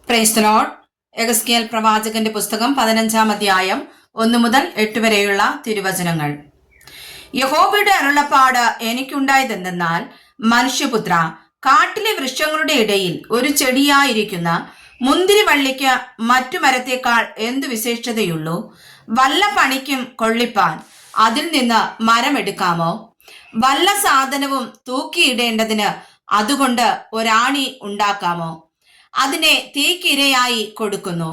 Praise the Lord. യെഹെസ്കേൽ പ്രവാചകന്റെ പുസ്തകം 15-ാം അധ്യായം 1 മുതൽ 8 വരെയുള്ള തിരുവചനങ്ങൾ. യഹോവയുടെ അരുളപ്പാട് എനിക്കുണ്ടായതെന്തെന്നാൽ, മനുഷ്യപുത്ര, കാട്ടിലെ വൃക്ഷങ്ങളുടെ ഇടയിൽ ഒരു ചെടിയായിരിക്കുന്ന മുന്തിരിവള്ളിക്ക് മറ്റു മരത്തേക്കാൾ എന്തു വിശേഷതയുള്ളൂ? വല്ല പണിക്കും കൊള്ളിപ്പാൻ അതിൽ നിന്ന് മരമെടുക്കാമോ? വല്ല സാധനവും തൂക്കിയിടേണ്ടതിന് അതുകൊണ്ട് ഒരാണി ഉണ്ടാക്കാമോ? അതിനെ തീക്കിരയായി കൊടുക്കുന്നു.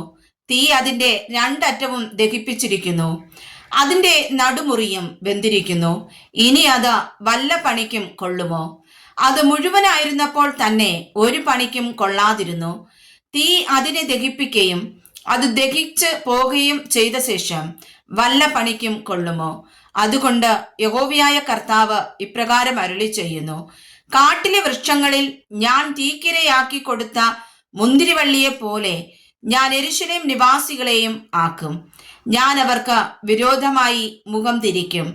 തീ അതിന്റെ രണ്ടറ്റവും ദഹിപ്പിച്ചിരിക്കുന്നു. അതിന്റെ നടുമുറിയും വെന്തിരിക്കുന്നു. ഇനി അത് വല്ല പണിക്കും കൊള്ളുമോ? അത് മുഴുവനായിരുന്നപ്പോൾ തന്നെ ഒരു പണിക്കും കൊള്ളാതിരുന്നു. തീ അതിനെ ദഹിപ്പിക്കുകയും അത് ദഹിച്ച് പോകുകയും ചെയ്ത ശേഷം വല്ല പണിക്കും കൊള്ളുമോ? അതുകൊണ്ട് യഹോവയായ കർത്താവ് ഇപ്രകാരം അരുളി ചെയ്യുന്നു: കാട്ടിലെ വൃക്ഷങ്ങളിൽ ഞാൻ തീക്കിരയാക്കി കൊടുത്ത മുന്തിരിവള്ളിയെ പോലെ ഞാൻ യെരൂശലേം നിവാസികളെയും ആക്കും. ഞാൻ അവർക്ക് വിരോധമായി മുഖം തിരിക്കും.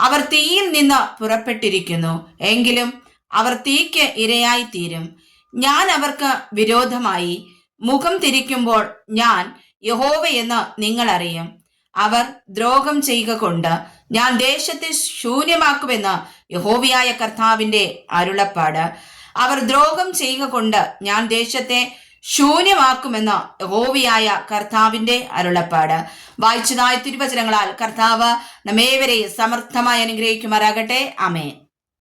അവർ തീയിൽ നിന്ന് പുറപ്പെട്ടിരിക്കുന്നു, എങ്കിലും അവർ തീക്ക് ഇരയായി തീരും. ഞാൻ അവർക്ക് വിരോധമായി മുഖം തിരിക്കുമ്പോൾ ഞാൻ യഹോവയെന്ന് നിങ്ങൾ അറിയും. അവർ ദ്രോഹം ചെയ്യുക കൊണ്ട് ഞാൻ ദേശത്തെ ശൂന്യമാക്കുമെന്ന് യഹോവയായ കർത്താവിന്റെ അരുളപ്പാട്. അവർ ദ്രോഹം ചെയ്യുക കൊണ്ട് ഞാൻ ദേശത്തെ ശൂന്യമാക്കുമെന്ന് യഹോവയായ കർത്താവിന്റെ അരുളപ്പാട്. വായിച്ചതായ തിരുവചനങ്ങളാൽ കർത്താവ് നമ്മേവരെയും സമർത്ഥമായി അനുഗ്രഹിക്കുമാറാകട്ടെ. ആമേൻ.